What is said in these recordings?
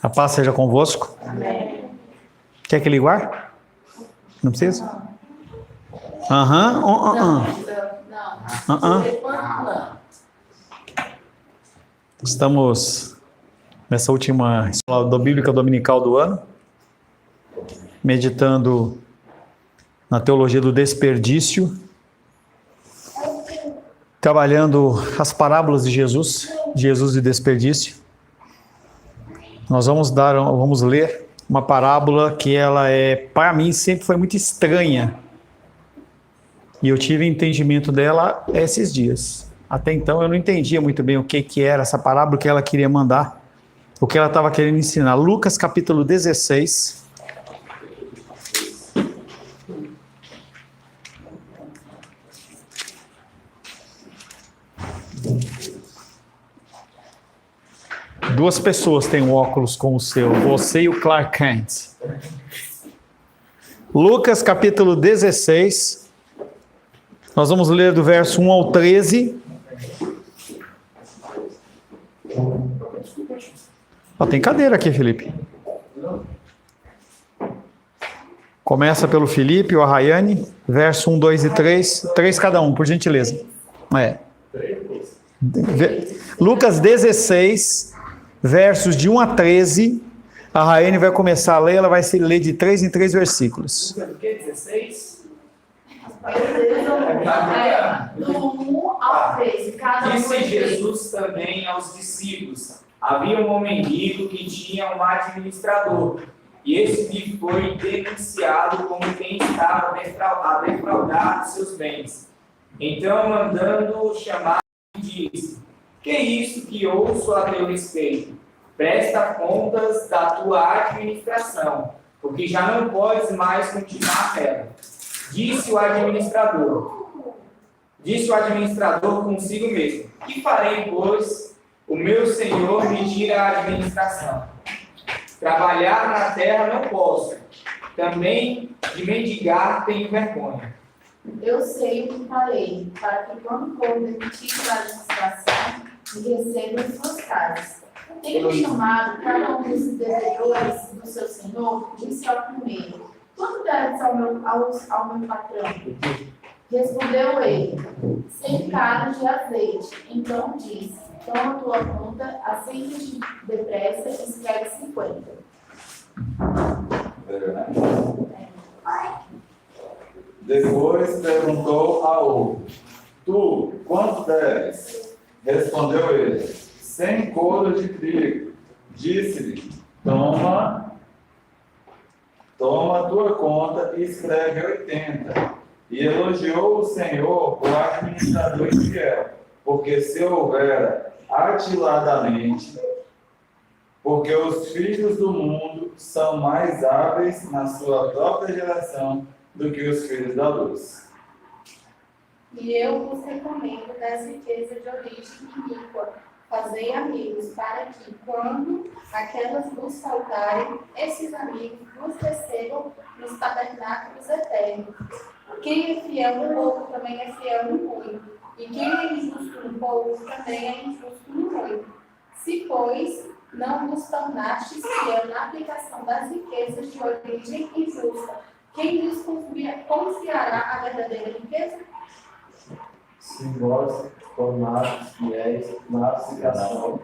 A paz seja convosco. Amém. Quer que liguar? Não precisa? Estamos nessa última escola bíblica dominical do ano, meditando na teologia do desperdício, trabalhando as parábolas de Jesus e desperdício. Nós vamos ler uma parábola que ela para mim, sempre foi muito estranha. E eu tive entendimento dela esses dias. Até então eu não entendia muito bem o que era essa parábola, o que ela queria mandar, o que ela estava querendo ensinar. Lucas capítulo 16. Duas pessoas têm um óculos com o seu, você e o Clark Kent. Lucas capítulo 16, nós vamos ler do verso 1 ao 13. Tem cadeira aqui, Felipe. Começa pelo Felipe, o Arraiane, verso 1, 2 e 3. 3 cada um, por gentileza. Lucas 16, versos de 1 a 13. A Raiane vai começar a ler, ela vai se ler de 3 em 3 versículos. Do que? 16? Do 1 ao 13. Disse Jesus também aos discípulos: havia um homem rico que tinha um administrador, e esse lhe foi denunciado como quem estava a defraudar de seus bens. Então, mandando chamar, disse: que é isso que ouço a teu respeito? Presta contas da tua administração, porque já não podes mais continuar nela. Disse o administrador consigo mesmo: que farei, pois o meu senhor me tira a administração? Trabalhar na terra não posso, também de mendigar tenho vergonha. Eu sei o que farei, para que quando for demitido da administração, me receba em suas casas. Tendo chamado cada um dos devedores do seu senhor, disse ao primeiro: quanto deves ao meu patrão? Respondeu ele: 100 caras de azeite. Então disse: toma a tua conta, aceita-te depressa e escreve 50. Depois perguntou a outro: tu, quanto deves? Respondeu ele: 100 coros de trigo. Disse-lhe: toma a tua conta e escreve 80. E elogiou o Senhor, o administrador infiel, porque se houvera atiladamente, porque os filhos do mundo são mais hábeis na sua própria geração do que os filhos da luz. E eu vos recomendo dessa riqueza de origem iníqua. Fazei amigos, para que, quando aquelas vos faltarem, esses amigos vos recebam nos tabernáculos eternos. Quem é fiel no pouco também é fiel no muito, e quem é injusto no pouco também é injusto no muito. Se, pois, não vos tornastes fiel na aplicação das riquezas de origem injusta, quem lhes confiará a verdadeira riqueza? Se vós tornastes fiéis na aplicação,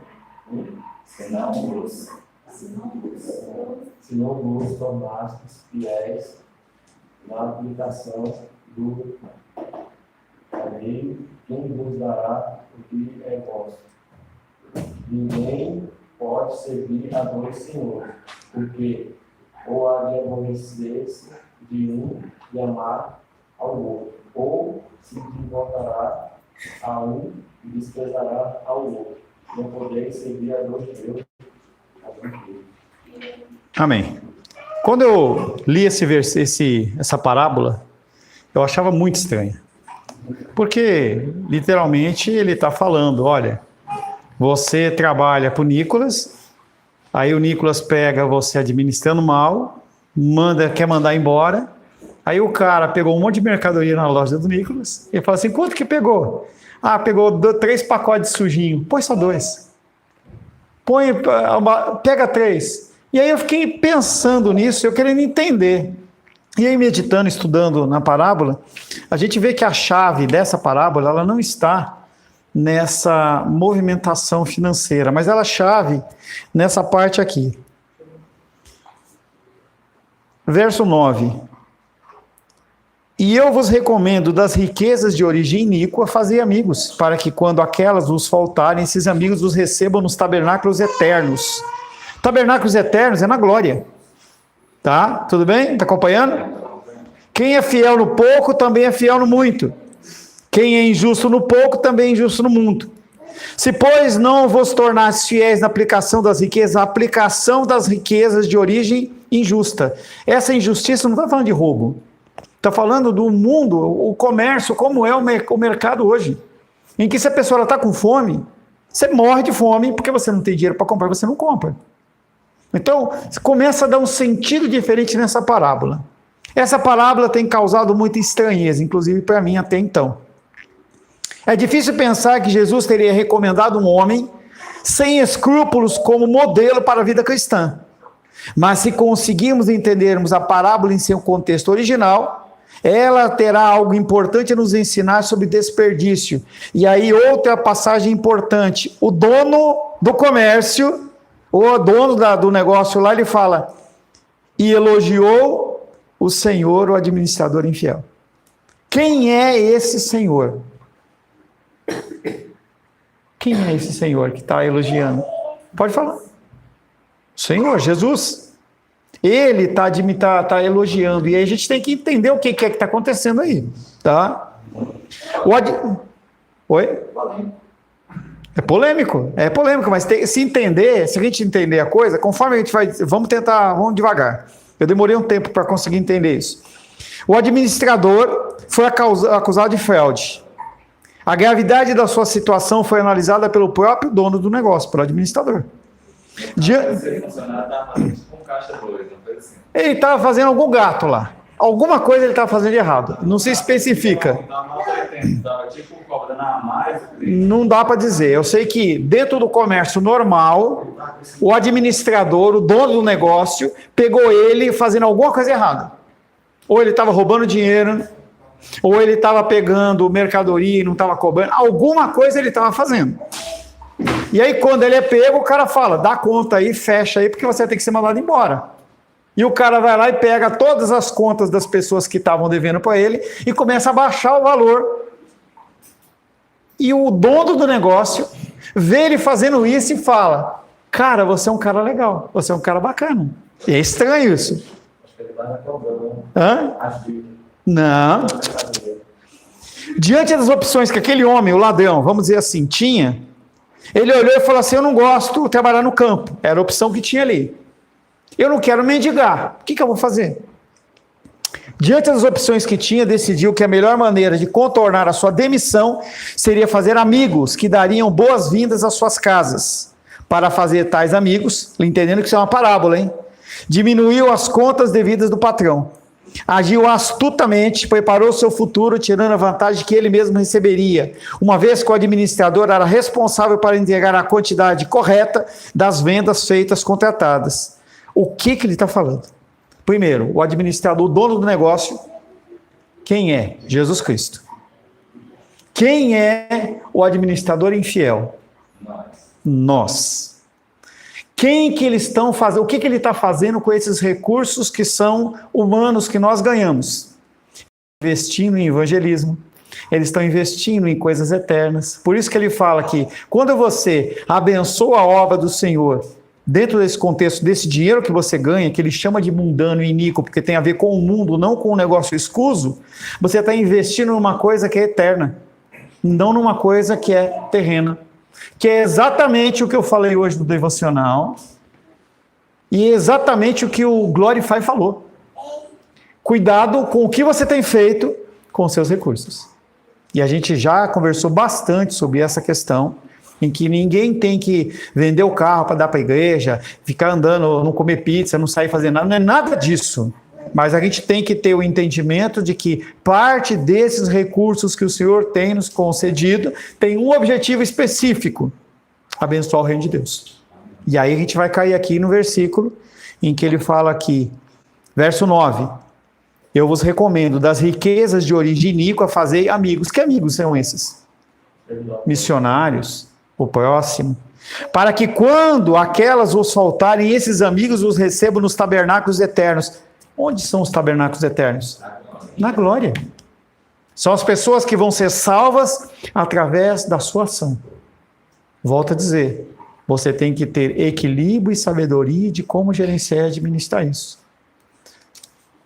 se não vos tornastes fiéis na aplicação do caminho, quem vos dará o que é vosso? Ninguém pode servir a dois senhores, porque ou há de aborrecer-se de um e amar ao outro, ou se devotará a um e desprezará ao outro. Não podeis servir a dois deuses. Amém. Quando eu li essa parábola, eu achava muito estranha. Porque, literalmente, ele está falando: olha, você trabalha para o Nicolas, aí o Nicolas pega você administrando mal, quer mandar embora, aí o cara pegou um monte de mercadoria na loja do Nicolas, e fala assim: quanto que pegou? Ah, pegou 3 pacotes sujinhos. Põe só 2. pega 3. E aí eu fiquei pensando nisso, eu querendo entender. E aí, meditando, estudando na parábola, a gente vê que a chave dessa parábola, ela não está nessa movimentação financeira, mas ela é a chave nessa parte aqui. Verso 9. E eu vos recomendo das riquezas de origem iníqua fazer amigos, para que quando aquelas vos faltarem, esses amigos vos recebam nos tabernáculos eternos. Tabernáculos eternos é na glória. Tá? Tudo bem? Está acompanhando? Quem é fiel no pouco, também é fiel no muito. Quem é injusto no pouco, também é injusto no muito. Se, pois, não vos tornasse fiéis na aplicação das riquezas, a aplicação das riquezas de origem injusta. Essa injustiça não está falando de roubo. Está falando do mundo, o comércio, como é o mercado hoje. Em que se a pessoa está com fome, você morre de fome porque você não tem dinheiro para comprar, você não compra. Então, começa a dar um sentido diferente nessa parábola. Essa parábola tem causado muita estranheza, inclusive para mim até então. É difícil pensar que Jesus teria recomendado um homem sem escrúpulos como modelo para a vida cristã. Mas se conseguirmos entendermos a parábola em seu contexto original, ela terá algo importante a nos ensinar sobre desperdício. E aí outra passagem importante, o dono do comércio, o dono do negócio lá, ele fala, e elogiou o Senhor, o administrador infiel. Quem é esse Senhor? Quem é esse Senhor que está elogiando? Pode falar. Senhor, Jesus. Ele está elogiando. E aí a gente tem que entender o que é que está acontecendo aí. Tá? Oi? É polêmico, mas se a gente entender a coisa, conforme a gente vai, vamos devagar. Eu demorei um tempo para conseguir entender isso. O administrador foi acusado de fraude. A gravidade da sua situação foi analisada pelo próprio dono do negócio, pelo administrador. Ele estava fazendo algum gato lá. Alguma coisa ele estava fazendo de errado. Não se especifica. Não dá para dizer. Eu sei que dentro do comércio normal, o administrador, o dono do negócio, pegou ele fazendo alguma coisa errada. Ou ele estava roubando dinheiro, ou ele estava pegando mercadoria e não estava cobrando. Alguma coisa ele estava fazendo. E aí quando ele é pego, o cara fala, dá conta aí, fecha aí, porque você vai ter que ser mandado embora. E o cara vai lá e pega todas as contas das pessoas que estavam devendo para ele e começa a baixar o valor. E o dono do negócio vê ele fazendo isso e fala, cara, você é um cara legal, você é um cara bacana. E é estranho isso. Hã? Não. Diante das opções que aquele homem, o ladrão, vamos dizer assim, tinha, ele olhou e falou assim, eu não gosto de trabalhar no campo. Era a opção que tinha ali. Eu não quero mendigar. O que eu vou fazer? Diante das opções que tinha, decidiu que a melhor maneira de contornar a sua demissão seria fazer amigos que dariam boas-vindas às suas casas. Para fazer tais amigos, entendendo que isso é uma parábola, hein? Diminuiu as contas devidas do patrão. Agiu astutamente, preparou seu futuro, tirando a vantagem que ele mesmo receberia, uma vez que o administrador era responsável para entregar a quantidade correta das vendas feitas contratadas. O que ele está falando? Primeiro, o administrador, o dono do negócio, quem é? Jesus Cristo. Quem é o administrador infiel? Nós. Quem que eles estão fazendo? O que ele está fazendo com esses recursos que são humanos que nós ganhamos? Investindo em evangelismo. Eles estão investindo em coisas eternas. Por isso que ele fala que quando você abençoa a obra do Senhor, dentro desse contexto, desse dinheiro que você ganha, que ele chama de mundano e iníquo, porque tem a ver com o mundo, não com um negócio escuso, você está investindo numa coisa que é eterna, não numa coisa que é terrena. Que é exatamente o que eu falei hoje no devocional e exatamente o que o Glorify falou. Cuidado com o que você tem feito com os seus recursos. E a gente já conversou bastante sobre essa questão, em que ninguém tem que vender o carro para dar para a igreja, ficar andando, não comer pizza, não sair fazendo nada, não é nada disso. Mas a gente tem que ter o entendimento de que parte desses recursos que o Senhor tem nos concedido tem um objetivo específico: abençoar o reino de Deus. E aí a gente vai cair aqui no versículo em que ele fala aqui, verso 9, eu vos recomendo, das riquezas de origem iníqua, fazei amigos. Que amigos são esses? Missionários, o próximo. Para que quando aquelas vos faltarem, esses amigos os recebam nos tabernáculos eternos. Onde são os tabernáculos eternos? Na glória. São as pessoas que vão ser salvas através da sua ação. Volto a dizer, você tem que ter equilíbrio e sabedoria de como gerenciar e administrar isso.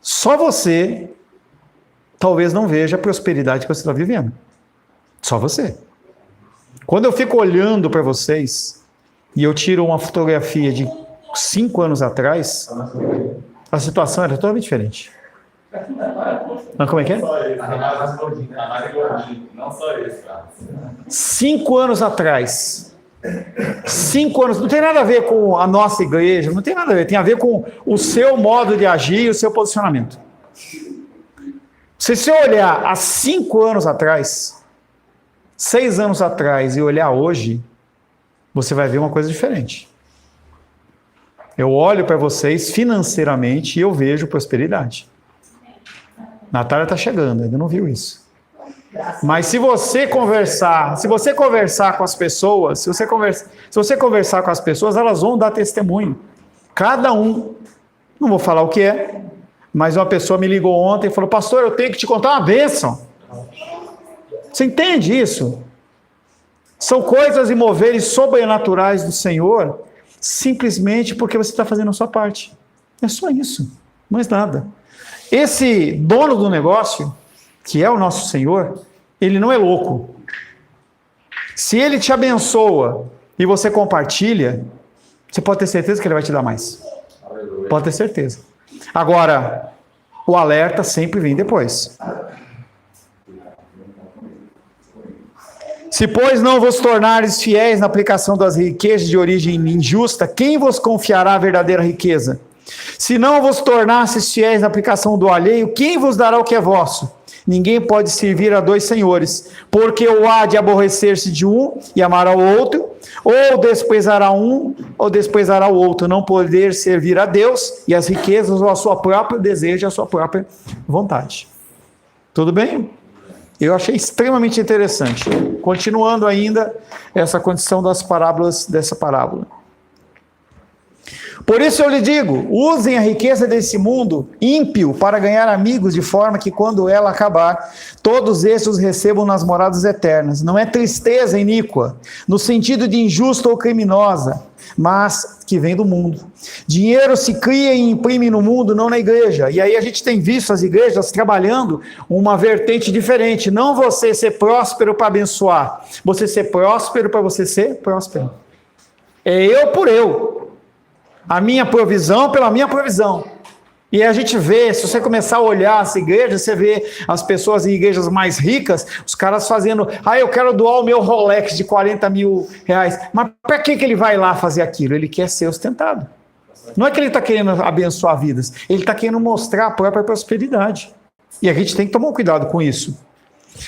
Só você talvez não veja a prosperidade que você está vivendo. Só você. Quando eu fico olhando para vocês e eu tiro uma fotografia de 5 anos atrás, a situação era totalmente diferente. Mas como é que é? Não só isso, cara. 5 anos atrás. 5 anos, não tem nada a ver com a nossa igreja, não tem nada a ver, tem a ver com o seu modo de agir e o seu posicionamento. Se você olhar há 5 anos atrás, 6 anos atrás e olhar hoje, você vai ver uma coisa diferente. Eu olho para vocês financeiramente e eu vejo prosperidade. Natália está chegando, ainda não viu isso. Mas se você conversar com as pessoas, se você conversar com as pessoas, elas vão dar testemunho. Cada um, não vou falar o que é, mas uma pessoa me ligou ontem e falou, pastor, eu tenho que te contar uma bênção. Você entende isso? São coisas e moveres sobrenaturais do Senhor, simplesmente porque você está fazendo a sua parte. É só isso, mais nada. Esse dono do negócio, que é o nosso Senhor, ele não é louco. Se ele te abençoa e você compartilha, você pode ter certeza que ele vai te dar mais. Aleluia. Pode ter certeza. Agora, o alerta sempre vem depois. Se, pois, não vos tornares fiéis na aplicação das riquezas de origem injusta, quem vos confiará a verdadeira riqueza? Se não vos tornasses fiéis na aplicação do alheio, quem vos dará o que é vosso? Ninguém pode servir a 2 senhores, porque ou há de aborrecer-se de um e amar ao outro, ou desprezará um, ou desprezará o outro, não poder servir a Deus e as riquezas, ou a sua própria desejo, a sua própria vontade. Tudo bem? Eu achei extremamente interessante. Continuando ainda essa condição das parábolas, dessa parábola. Por isso eu lhe digo, usem a riqueza desse mundo ímpio para ganhar amigos, de forma que quando ela acabar, todos estes os recebam nas moradas eternas. Não é tristeza iníqua, no sentido de injusta ou criminosa, mas que vem do mundo. Dinheiro se cria e imprime no mundo, não na igreja. E aí a gente tem visto as igrejas trabalhando uma vertente diferente. Não você ser próspero para abençoar, você ser próspero para você ser próspero. É eu por eu. A minha provisão pela minha provisão. E a gente vê, se você começar a olhar essa igreja, você vê as pessoas em igrejas mais ricas, os caras fazendo, eu quero doar o meu Rolex de 40 mil reais. Mas para que ele vai lá fazer aquilo? Ele quer ser ostentado. Não é que ele está querendo abençoar vidas, ele está querendo mostrar a própria prosperidade. E a gente tem que tomar um cuidado com isso.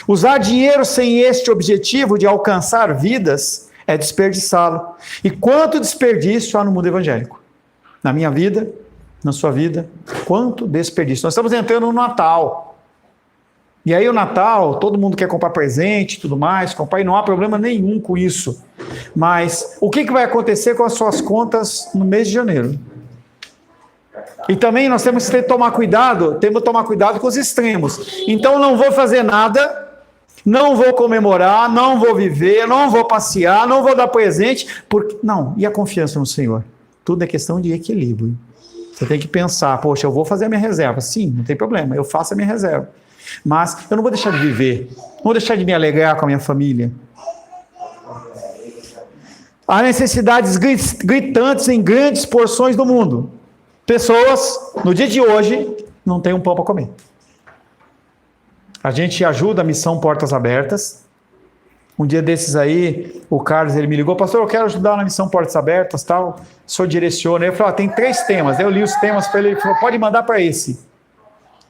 Usar dinheiro sem este objetivo de alcançar vidas é desperdiçá-lo. E quanto desperdício há no mundo evangélico? Na minha vida, na sua vida, quanto desperdício. Nós estamos entrando no Natal. E aí o Natal, todo mundo quer comprar presente e tudo mais, comprar, e não há problema nenhum com isso. Mas o que vai acontecer com as suas contas no mês de janeiro? E também nós temos que tomar cuidado com os extremos. Então não vou fazer nada, não vou comemorar, não vou viver, não vou passear, não vou dar presente, porque não, e a confiança no Senhor? Tudo é questão de equilíbrio. Você tem que pensar, poxa, eu vou fazer a minha reserva. Sim, não tem problema, eu faço a minha reserva. Mas eu não vou deixar de viver, não vou deixar de me alegrar com a minha família. Há necessidades gritantes em grandes porções do mundo. Pessoas, no dia de hoje, não têm um pão para comer. A gente ajuda a missão Portas Abertas. Um dia desses aí, o Carlos, ele me ligou, pastor, eu quero ajudar na missão Portas Abertas, tal, o senhor direciona. Eu falei, tem 3 temas. Eu li os temas para ele, ele falou, pode mandar para esse.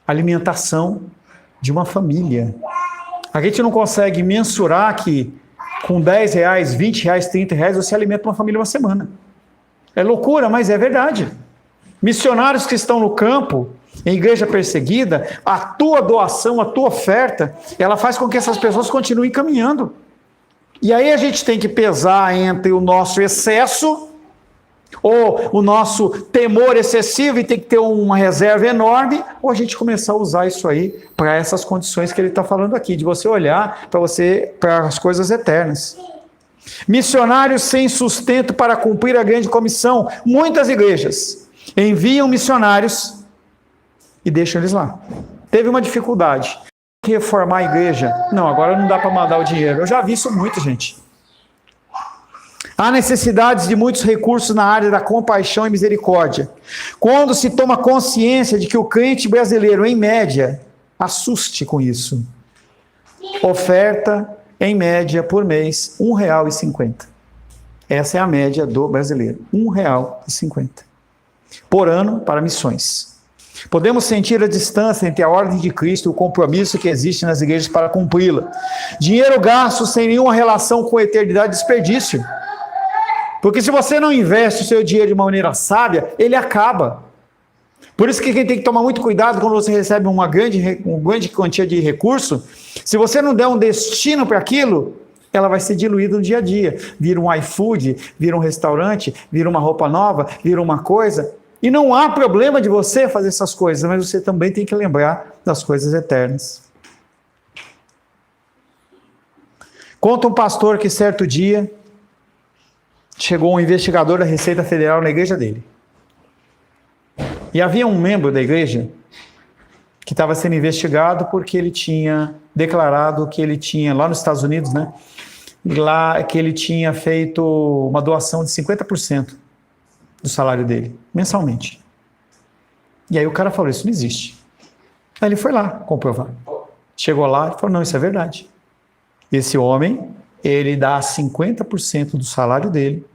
Alimentação de uma família. A gente não consegue mensurar que com 10 reais, 20 reais, 30 reais, você alimenta uma família uma semana. É loucura, mas é verdade. Missionários que estão no campo, em igreja perseguida, a tua doação, a tua oferta, ela faz com que essas pessoas continuem caminhando. E aí a gente tem que pesar entre o nosso excesso ou o nosso temor excessivo e tem que ter uma reserva enorme, ou a gente começar a usar isso aí para essas condições que ele está falando aqui, de você olhar para as coisas eternas. Missionários sem sustento para cumprir a grande comissão. Muitas igrejas enviam missionários e deixam eles lá. Teve uma dificuldade. Reformar a igreja. Não, agora não dá para mandar o dinheiro. Eu já vi isso muito, gente. Há necessidades de muitos recursos na área da compaixão e misericórdia. Quando se toma consciência de que o crente brasileiro, em média, assuste com isso. Oferta, em média, por mês, R$ 1,50. Essa é a média do brasileiro. R$ 1,50. Por ano, para missões. Podemos sentir a distância entre a ordem de Cristo e o compromisso que existe nas igrejas para cumpri-la. Dinheiro gasto sem nenhuma relação com a eternidade, desperdício. Porque se você não investe o seu dinheiro de uma maneira sábia, ele acaba. Por isso que quem tem que tomar muito cuidado quando você recebe uma grande quantia de recurso, se você não der um destino para aquilo, ela vai ser diluída no dia a dia. Vira um iFood, vira um restaurante, vira uma roupa nova, vira uma coisa. E não há problema de você fazer essas coisas, mas você também tem que lembrar das coisas eternas. Conta um pastor que certo dia chegou um investigador da Receita Federal na igreja dele. E havia um membro da igreja que estava sendo investigado porque ele tinha declarado que ele tinha, lá nos Estados Unidos, né? Lá que ele tinha feito uma doação de 50% do salário dele, mensalmente. E aí o cara falou, isso não existe. Aí ele foi lá comprovar. Chegou lá e falou, não, isso é verdade. Esse homem, ele dá 50% do salário dele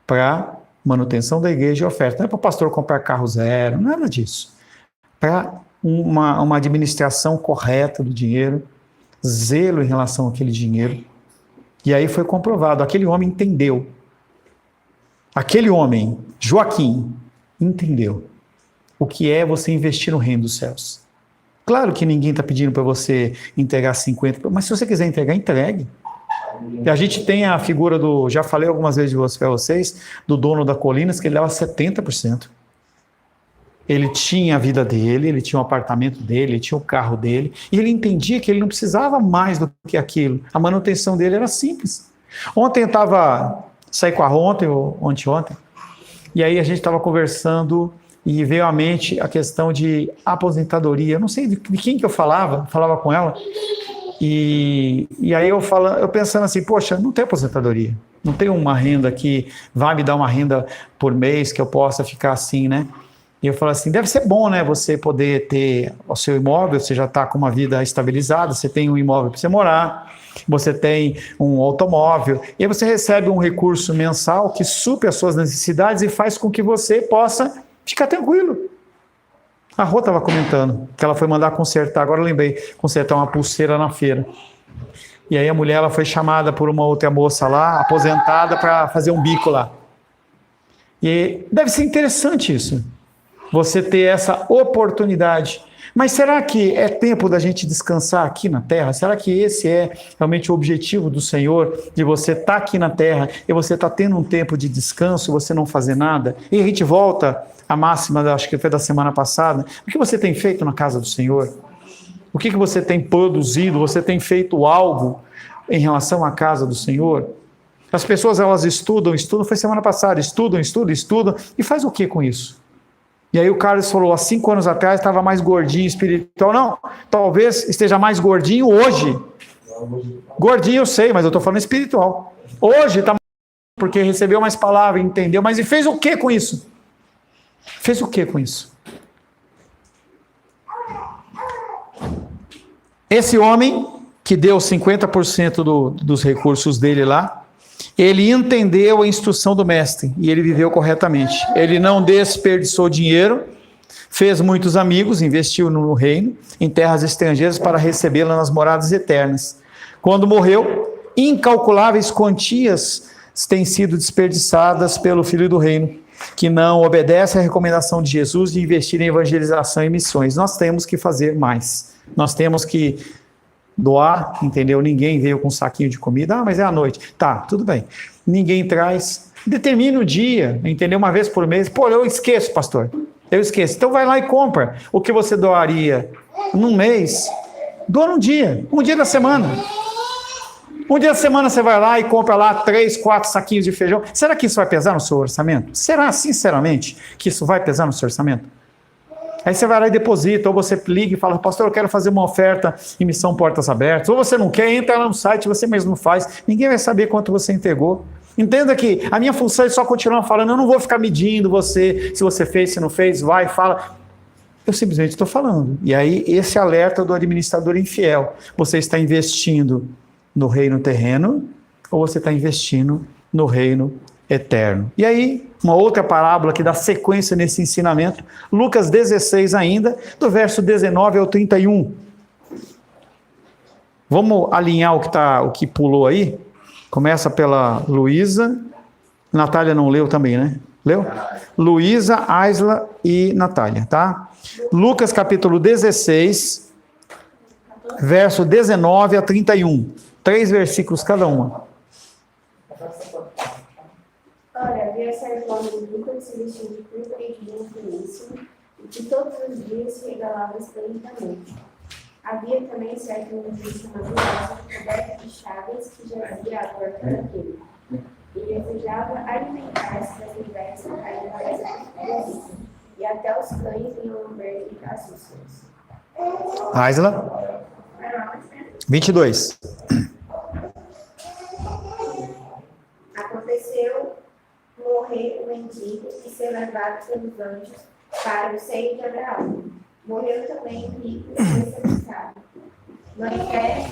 para manutenção da igreja e oferta. Não é para o pastor comprar carro zero, nada disso. Para uma administração correta do dinheiro, zelo em relação àquele dinheiro. E aí foi comprovado, aquele homem entendeu. Aquele homem, Joaquim, entendeu o que é você investir no reino dos céus. Claro que ninguém está pedindo para você entregar 50%, mas se você quiser entregar, entregue. E a gente tem a figura do, já falei algumas vezes para vocês, do dono da Colinas, que ele dava 70%. Ele tinha a vida dele, ele tinha o apartamento dele, ele tinha o carro dele, e ele entendia que ele não precisava mais do que aquilo. A manutenção dele era simples. Ontem eu estava, saí com a ontem ou anteontem, e aí a gente estava conversando e veio à mente a questão de aposentadoria. Eu não sei de quem que eu falava com ela, e aí eu pensando assim, poxa, não tem aposentadoria, não tem uma renda que vai me dar uma renda por mês que eu possa ficar assim, né? E eu falo assim, deve ser bom, né, você poder ter o seu imóvel, você já está com uma vida estabilizada, você tem um imóvel para você morar, você tem um automóvel, e aí você recebe um recurso mensal que supre as suas necessidades e faz com que você possa ficar tranquilo. A Rô estava comentando que ela foi mandar consertar, agora eu lembrei, consertar uma pulseira na feira. E aí a mulher ela foi chamada por uma outra moça lá, aposentada, para fazer um bico lá. E deve ser interessante isso, você ter essa oportunidade. Mas será que é tempo da gente descansar aqui na terra? Será que esse é realmente o objetivo do Senhor, de você estar aqui na terra e você estar tendo um tempo de descanso, você não fazer nada? E a gente volta à máxima, acho que foi da semana passada, o que você tem feito na casa do Senhor? O que você tem produzido? Você tem feito algo em relação à casa do Senhor? As pessoas, elas estudam, foi semana passada, estudam, e faz o que com isso? E aí o Carlos falou, há 5 anos atrás estava mais gordinho espiritual. Não, talvez esteja mais gordinho hoje. Gordinho eu sei, mas eu estou falando espiritual. Hoje está porque recebeu mais palavra, entendeu, mas e fez o que com isso? Fez o que com isso? Esse homem que deu 50% dos recursos dele lá, ele entendeu a instrução do mestre e ele viveu corretamente. Ele não desperdiçou dinheiro, fez muitos amigos, investiu no reino, em terras estrangeiras para recebê-la nas moradas eternas. Quando morreu, incalculáveis quantias têm sido desperdiçadas pelo Filho do Reino. que não obedece à recomendação de Jesus de investir em evangelização e missões. Nós temos que fazer mais. Nós temos que doar, entendeu? Ninguém veio com um saquinho de comida. Ah, mas é à noite. Tá, tudo bem. Ninguém traz. Determine o dia, entendeu? Uma vez por mês. Pô, eu esqueço, pastor. Eu esqueço. Então vai lá e compra o que você doaria num mês. Doa num dia. Um dia da semana. Um dia da semana você vai lá e compra lá 3, 4 saquinhos de feijão. Será que isso vai pesar no seu orçamento? Será, sinceramente, que isso vai pesar no seu orçamento? Aí você vai lá e deposita, ou você liga e fala, pastor, eu quero fazer uma oferta em Missão Portas Abertas. Ou você não quer, entra lá no site, você mesmo faz. Ninguém vai saber quanto você entregou. Entenda que a minha função é só continuar falando, eu não vou ficar medindo você, se você fez, se não fez, vai, fala. Eu simplesmente estou falando. E aí, esse alerta do administrador infiel. Você está investindo no reino terreno ou você está investindo no reino eterno? E aí, uma outra parábola que dá sequência nesse ensinamento, Lucas 16 ainda, do verso 19 ao 31. Vamos alinhar o que pulou aí? Começa pela Luísa. Natália não leu também, né? Leu? Luísa, Aisla e Natália, tá? Lucas capítulo 16, verso 19 a 31. 3 versículos cada uma. Ora, havia certo homem rico que se vestia de púrpura e de linho finíssimo, e que todos os dias se regalava esplendidamente. Havia também certo mendigo chamado Lázaro, coberto de chagas, que jazia à porta daquele, e desejava alimentar-se das migalhas que caíam da mesa do rico, e até os cães vinham lamber-lhe as úlceras. Aisla. 22. Aconteceu morrer o mendigo e ser levado pelos anjos para o seio de Abraão. Morreu também o rico e foi sepultado. No inferno,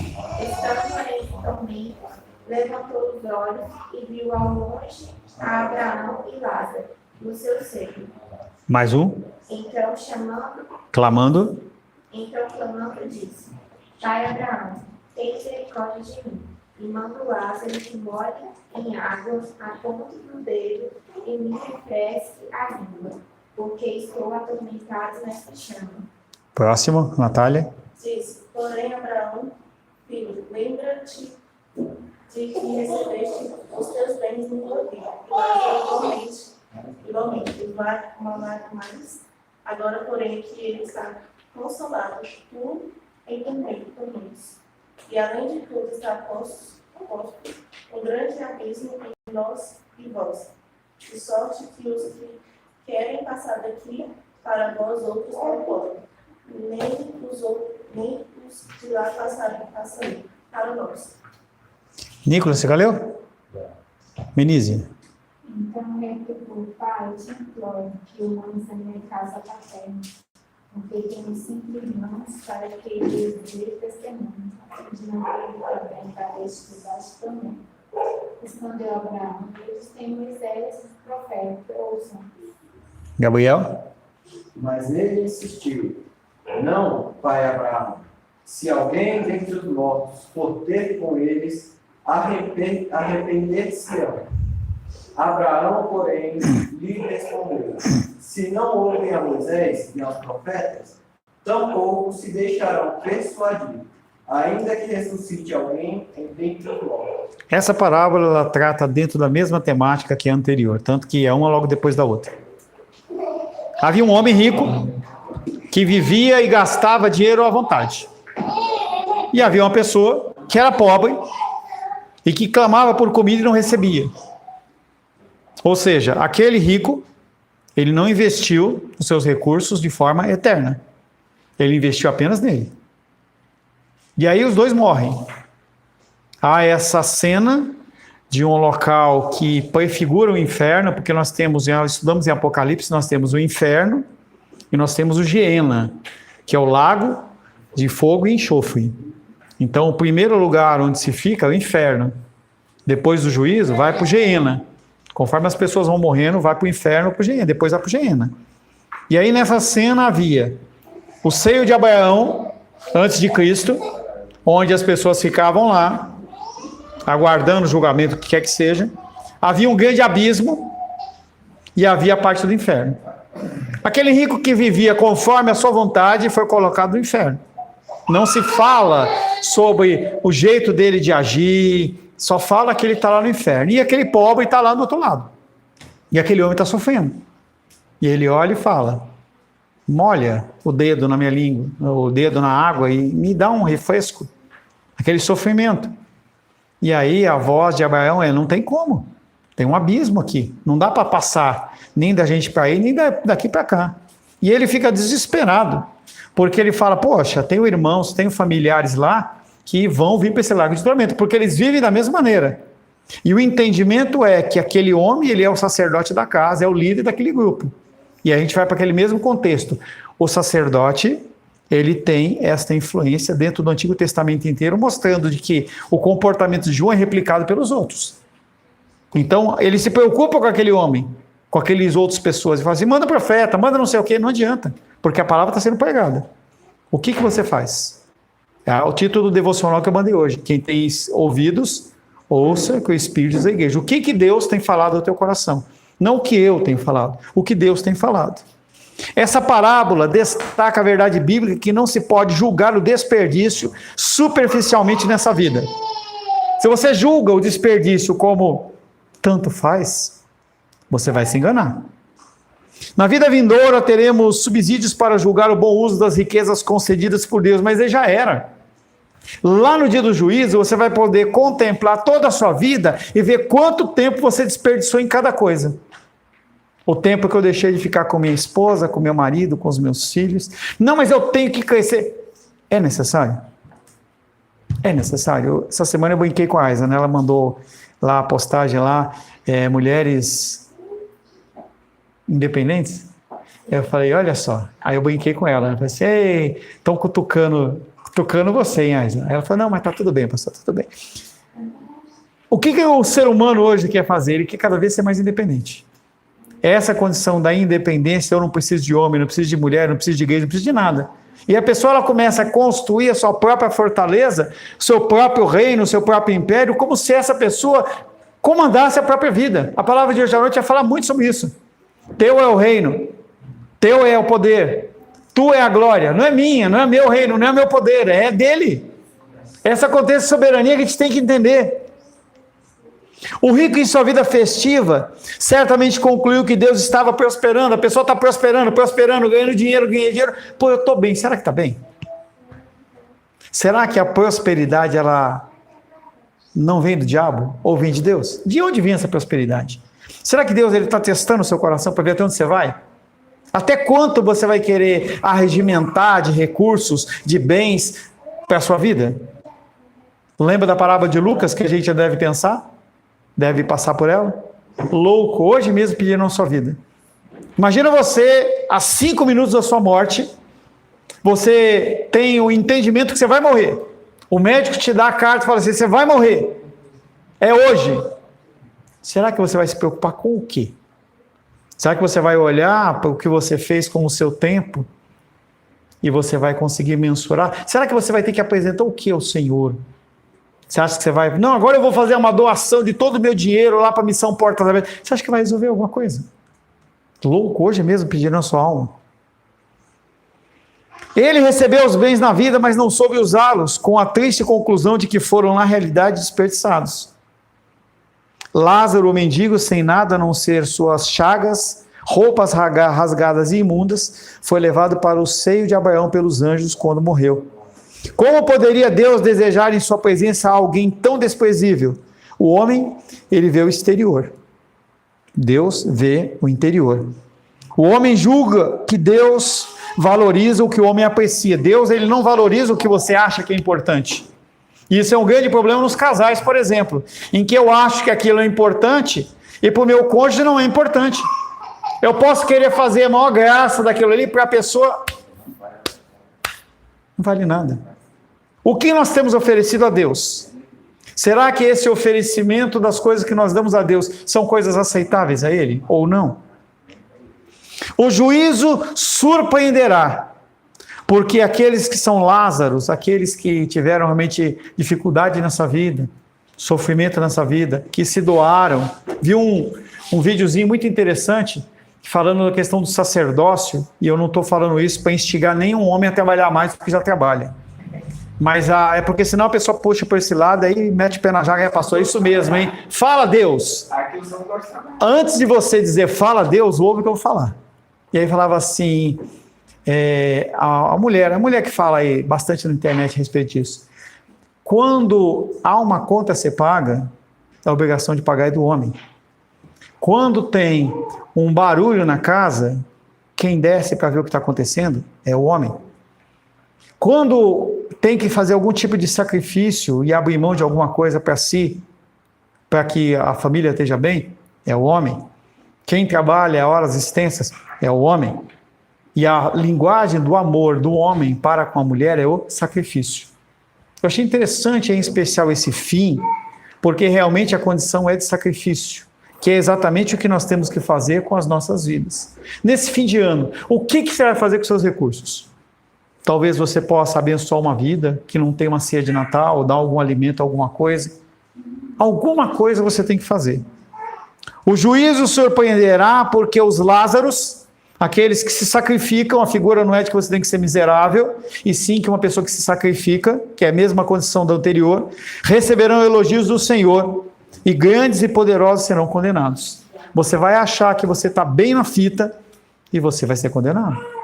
estando nesse tormento, levantou os olhos e viu ao longe a Abraão e Lázaro no seu seio. Mais um. Então Clamando. Disse: Pai Abraão, tem misericórdia de mim, e manda Lázaro que molhe em água a ponta do dedo e me refresque a língua, porque estou atormentado nesta chama. Próximo, Natália. Disse, porém, Abraão, filho, lembra-te de que recebeste os teus bens no meu dia, e Lázaro igualmente, mais. Agora, porém, que ele está consolado, tu em tormento por nós. E além de tudo está posto um grande abismo entre nós e vós, de sorte que os que querem passar daqui para vós outros não podem, nem os de lá passarem para nós. Nicolas, você já leu? Menise. Então replicou: Pai, te imploro que o mandes a minha casa paterna, porque tenho 5 irmãos, para que eles dê testemunho, de não ter também para este debaixo também. Respondeu Abraão: eles têm Moisés, o profeta, ouçam. Gabriel. Mas ele insistiu: Não, pai Abraão, se alguém dentre os mortos for ter com eles, arrepender-se-ão. Abraão, porém, lhe respondeu: Se não ouvem a Moisés e aos profetas, tampouco se deixarão persuadir, ainda que ressuscite alguém dentre os mortos. Essa parábola ela trata dentro da mesma temática que a anterior, tanto que é uma logo depois da outra. Havia um homem rico que vivia e gastava dinheiro à vontade. E havia uma pessoa que era pobre e que clamava por comida e não recebia. Ou seja, aquele rico, ele não investiu os seus recursos de forma eterna. Ele investiu apenas nele. E aí os dois morrem. Há essa cena de um local que prefigura o inferno, porque nós estudamos em Apocalipse, nós temos o inferno e nós temos o Geena, que é o lago de fogo e enxofre. Então, o primeiro lugar onde se fica é o inferno. Depois do juízo, vai para o Geena. Conforme as pessoas vão morrendo, vai para o inferno ou para o Geena, depois vai para o Geena. E aí, nessa cena, havia o seio de Abraão, antes de Cristo, onde as pessoas ficavam lá, aguardando o julgamento, o que quer que seja. Havia um grande abismo, e havia a parte do inferno. Aquele rico que vivia conforme a sua vontade foi colocado no inferno. Não se fala sobre o jeito dele de agir, só fala que ele está lá no inferno. E aquele pobre está lá do outro lado. E aquele homem está sofrendo. E ele olha e fala: molha o dedo na minha língua, o dedo na água e me dá um refresco. Aquele sofrimento. E aí a voz de Abraão é: não tem como. Tem um abismo aqui. Não dá para passar nem da gente para aí, nem daqui para cá. E ele fica desesperado. Porque ele fala: poxa, tenho irmãos, tenho familiares lá que vão vir para esse lago de tormento. Porque eles vivem da mesma maneira. E o entendimento é que aquele homem, ele é o sacerdote da casa, é o líder daquele grupo. E a gente vai para aquele mesmo contexto. O sacerdote, ele tem esta influência dentro do Antigo Testamento inteiro, mostrando de que o comportamento de um é replicado pelos outros. Então, ele se preocupa com aquele homem, com aqueles outras pessoas, e fala assim: manda profeta, manda não sei o quê. Não adianta, porque a palavra está sendo pregada. O que você faz? É o título do devocional que eu mandei hoje. Quem tem ouvidos, ouça que o Espírito diz à igreja. O que Deus tem falado ao teu coração? Não o que eu tenho falado, o que Deus tem falado. Essa parábola destaca a verdade bíblica que não se pode julgar o desperdício superficialmente nessa vida. Se você julga o desperdício como tanto faz, você vai se enganar. Na vida vindoura teremos subsídios para julgar o bom uso das riquezas concedidas por Deus, mas ele já era. Lá no dia do juízo, você vai poder contemplar toda a sua vida e ver quanto tempo você desperdiçou em cada coisa. O tempo que eu deixei de ficar com minha esposa, com meu marido, com os meus filhos. Não, mas eu tenho que crescer. É necessário? É necessário. Essa semana eu brinquei com a Aisa, né? Ela mandou lá a postagem lá, mulheres independentes. Eu falei: olha só. Aí eu brinquei com ela. Eu falei assim: ei, estão cutucando você, hein, Aisa? Aí ela falou: não, mas tá tudo bem, pastor, tá tudo bem. O que o ser humano hoje quer fazer? Ele quer cada vez ser mais independente. Essa condição da independência: eu não preciso de homem, não preciso de mulher, não preciso de igreja, não preciso de nada. E a pessoa ela começa a construir a sua própria fortaleza, seu próprio reino, seu próprio império, como se essa pessoa comandasse a própria vida. A palavra de hoje à noite vai falar muito sobre isso. Teu é o reino, teu é o poder, tu é a glória. Não é minha, não é meu reino, não é meu poder, é dele. Essa contexto de soberania que a gente tem que entender. O rico em sua vida festiva certamente concluiu que Deus estava prosperando. A pessoa está prosperando, ganhando dinheiro. Pô, eu estou bem. Será que está bem? Será que a prosperidade ela não vem do diabo ou vem de Deus? De onde vem essa prosperidade? Será que Deus está testando o seu coração para ver até onde você vai? Até quanto você vai querer arregimentar de recursos, de bens para a sua vida? Lembra da parábola de Lucas que a gente já deve pensar? Deve passar por ela? Louco, hoje mesmo pediram a sua vida. Imagina você, a 5 minutos da sua morte, você tem o entendimento que você vai morrer. O médico te dá a carta e fala assim: você vai morrer. É hoje. Será que você vai se preocupar com o quê? Será que você vai olhar para o que você fez com o seu tempo e você vai conseguir mensurar? Será que você vai ter que apresentar o que ao Senhor? Você acha que você vai... Não, agora eu vou fazer uma doação de todo o meu dinheiro lá para a missão Portas Abertas. Você acha que vai resolver alguma coisa? Louco, hoje mesmo pedindo a sua alma. Ele recebeu os bens na vida, mas não soube usá-los, com a triste conclusão de que foram, na realidade, desperdiçados. Lázaro, o mendigo, sem nada a não ser suas chagas, roupas rasgadas e imundas, foi levado para o seio de Abraão pelos anjos quando morreu. Como poderia Deus desejar em sua presença alguém tão desprezível? O homem, ele vê o exterior. Deus vê o interior. O homem julga que Deus valoriza o que o homem aprecia. Deus, ele não valoriza o que você acha que é importante. E isso é um grande problema nos casais, por exemplo, em que eu acho que aquilo é importante e para o meu cônjuge não é importante. Eu posso querer fazer a maior graça daquilo ali para a pessoa... Não vale nada. O que nós temos oferecido a Deus? Será que esse oferecimento das coisas que nós damos a Deus são coisas aceitáveis a Ele ou não? O juízo surpreenderá, porque aqueles que são Lázaros, aqueles que tiveram realmente dificuldade nessa vida, sofrimento nessa vida, que se doaram, viu um videozinho muito interessante falando da questão do sacerdócio, e eu não estou falando isso para instigar nenhum homem a trabalhar mais do que já trabalha. Mas é porque senão a pessoa puxa por esse lado, aí mete o pé na jaca, pastor, é isso mesmo, hein? Fala Deus! Aqui os não gostam. Antes de você dizer fala Deus, ouve o que eu vou falar. E aí falava assim, a mulher que fala aí bastante na internet a respeito disso. Quando há uma conta a ser paga, a obrigação de pagar é do homem. Quando tem um barulho na casa, quem desce para ver o que está acontecendo é o homem. Quando tem que fazer algum tipo de sacrifício e abrir mão de alguma coisa para si, para que a família esteja bem, é o homem. Quem trabalha a horas extensas é o homem. E a linguagem do amor do homem para com a mulher é o sacrifício. Eu achei interessante, em especial, esse fim, porque realmente a condição é de sacrifício, que é exatamente o que nós temos que fazer com as nossas vidas. Nesse fim de ano, o que você vai fazer com seus recursos? Talvez você possa abençoar uma vida que não tem uma ceia de Natal, ou dar algum alimento, alguma coisa. Alguma coisa você tem que fazer. O juízo surpreenderá porque os Lázaros, aqueles que se sacrificam, a figura não é de que você tem que ser miserável, e sim que uma pessoa que se sacrifica, que é a mesma condição da anterior, receberão elogios do Senhor, e grandes e poderosos serão condenados. Você vai achar que você está bem na fita, e você vai ser condenado.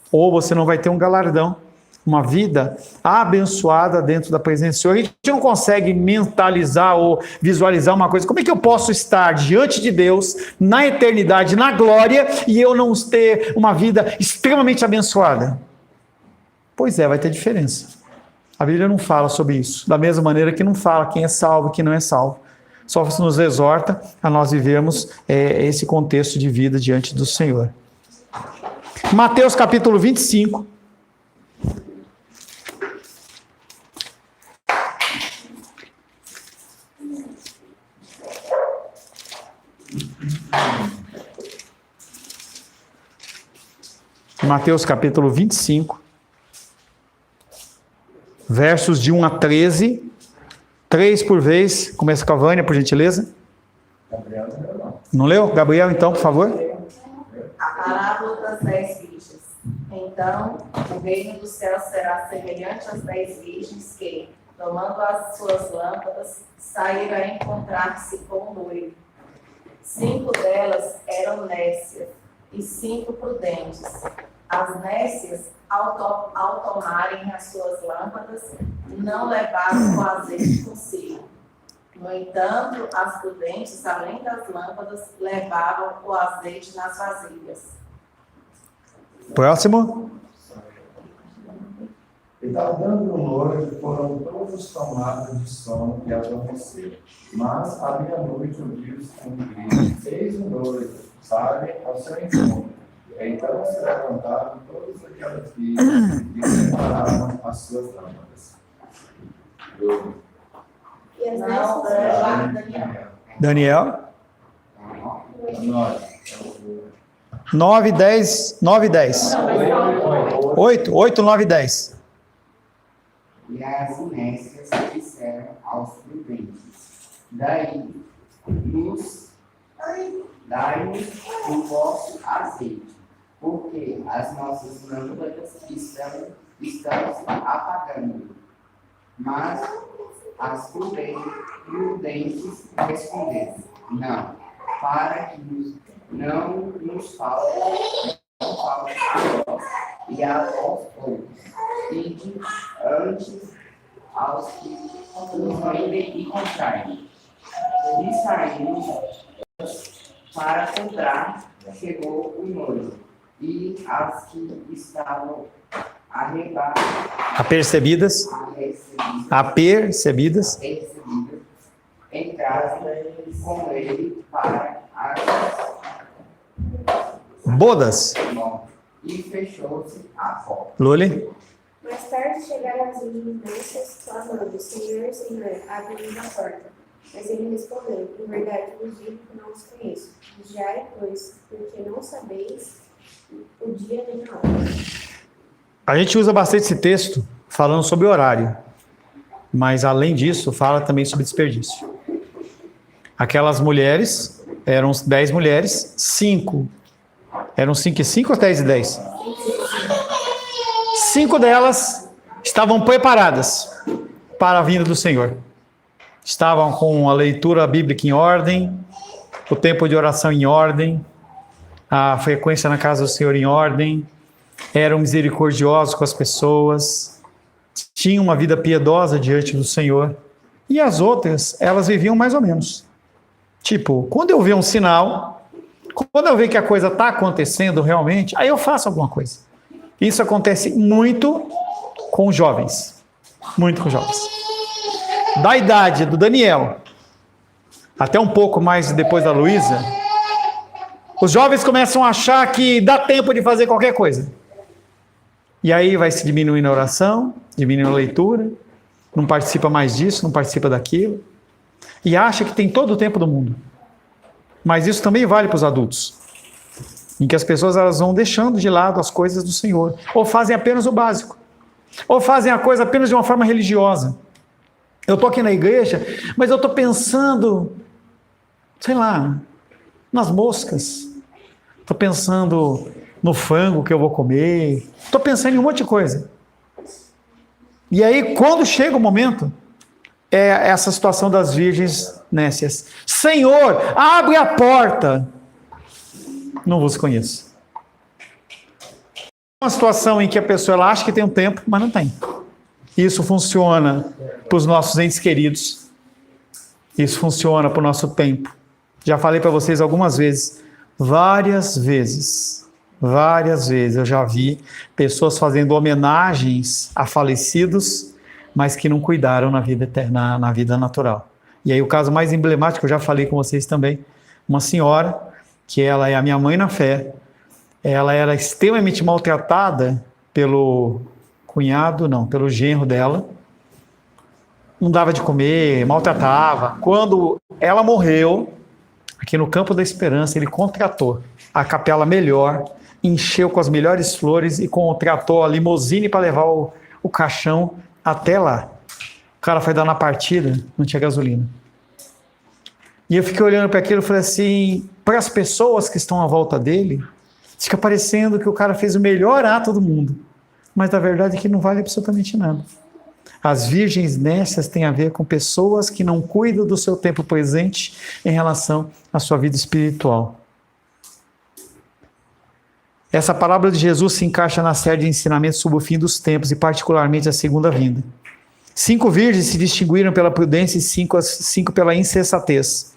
Ou você não vai ter um galardão, uma vida abençoada dentro da presença do Senhor. A gente não consegue mentalizar ou visualizar uma coisa. Como é que eu posso estar diante de Deus, na eternidade, na glória, e eu não ter uma vida extremamente abençoada? Pois é, vai ter diferença. A Bíblia não fala sobre isso. Da mesma maneira que não fala quem é salvo e quem não é salvo. Só nos exorta a nós vivermos esse contexto de vida diante do Senhor. Mateus capítulo 25. Mateus capítulo 25, versos de 1 a 13, 3 por vez. Começa com a Vânia, por gentileza. Gabriel não leu, não. Não leu? Gabriel, então, por favor. A parábola das 10 virgens. Então, o reino do céu será semelhante às 10 virgens que, tomando as suas lâmpadas, saíram a encontrar-se com o noivo. 5 delas eram nécias e 5 prudentes. As nécias, ao tomarem as suas lâmpadas, não levaram o azeite consigo. No entanto, as prudentes, além das lâmpadas, levavam o azeite nas vasilhas. Próximo. E tardando o noivo, foram todos tomados de sono e adormeceram. Mas à meia-noite ouviu-se um grito: eis o noivo, sabe, ao seu encontro. Então se levantaram todas aquelas virgens e preparavam as suas lâmpadas. E as nécias, Daniel. 9, Nós. 10, 9 e 10. 8, 9 e 10. E as nécias disseram aos prudentes: dai-nos o vosso azeite, porque as nossas lâmpadas estão se apagando. Mas as prudentes responderam: não, para que não nos falte e a vós outros. Ide antes aos que nos vendem e comprarem. E saímos para comprar, chegou o noivo, e as que estavam Apercebidas. entraram com ele para as Bodas. e fechou-se a porta. Luli. Mais tarde chegaram as diligências, clamando: Senhor, Senhor, abre-nos a porta. Mas ele respondeu: em verdade vos digo que não os conheço. Vigiai, pois, porque não sabeis o dia nem a hora. A gente usa bastante esse texto falando sobre horário, mas além disso, fala também sobre desperdício. Aquelas mulheres Eram 10 mulheres, 5. Eram 5 e 5 ou 10 e 10? 5 delas estavam preparadas para a vinda do Senhor. Estavam com a leitura bíblica em ordem, o tempo de oração em ordem, a frequência na casa do Senhor em ordem, eram misericordiosos com as pessoas, tinham uma vida piedosa diante do Senhor. E as outras, elas viviam mais ou menos. Tipo, quando eu ver um sinal, quando eu ver que a coisa está acontecendo realmente, aí eu faço alguma coisa. Isso acontece muito com jovens. Muito com jovens. Da idade do Daniel, até um pouco mais depois da Luísa, os jovens começam a achar que dá tempo de fazer qualquer coisa. E aí vai se diminuindo a oração, diminuindo a leitura, não participa mais disso, não participa daquilo, e acha que tem todo o tempo do mundo. Mas isso também vale para os adultos, em que as pessoas elas vão deixando de lado as coisas do Senhor, ou fazem apenas o básico, ou fazem a coisa apenas de uma forma religiosa. Eu estou aqui na igreja, mas eu estou pensando, sei lá, nas moscas, estou pensando no frango que eu vou comer, estou pensando em um monte de coisa. E aí, quando chega o momento, é essa situação das virgens nécias. Senhor, abre a porta. Não vos conheço. Uma situação em que a pessoa ela acha que tem um tempo, mas não tem. Isso funciona para os nossos entes queridos. Isso funciona para o nosso tempo. Já falei para vocês algumas vezes, várias vezes eu já vi pessoas fazendo homenagens a falecidos, mas que não cuidaram na vida eterna, na vida natural. E aí o caso mais emblemático, eu já falei com vocês também, uma senhora, que ela é a minha mãe na fé, ela era extremamente maltratada pelo pelo genro dela, não dava de comer, maltratava. Quando ela morreu, aqui no Campo da Esperança, ele contratou a capela melhor, encheu com as melhores flores e contratou a limusine para levar o caixão até lá. O cara foi dar na partida, não tinha gasolina. E eu fiquei olhando para aquilo e falei assim, para as pessoas que estão à volta dele, fica parecendo que o cara fez o melhor ato do mundo. Mas na verdade é que não vale absolutamente nada. As virgens nécias têm a ver com pessoas que não cuidam do seu tempo presente em relação à sua vida espiritual. Essa parábola de Jesus se encaixa na série de ensinamentos sobre o fim dos tempos e particularmente a segunda vinda. 5 virgens se distinguiram pela prudência e 5 pela insensatez.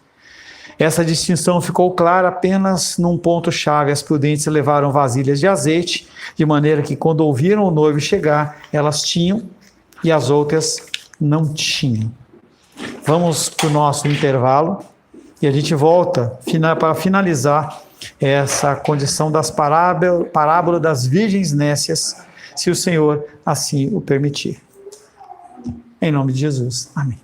Essa distinção ficou clara apenas num ponto-chave. As prudentes levaram vasilhas de azeite, de maneira que quando ouviram o noivo chegar, elas tinham e as outras não tinham. Vamos para o nosso intervalo e a gente volta para finalizar essa condição das parábola das virgens nécias, se o Senhor assim o permitir. Em nome de Jesus. Amém.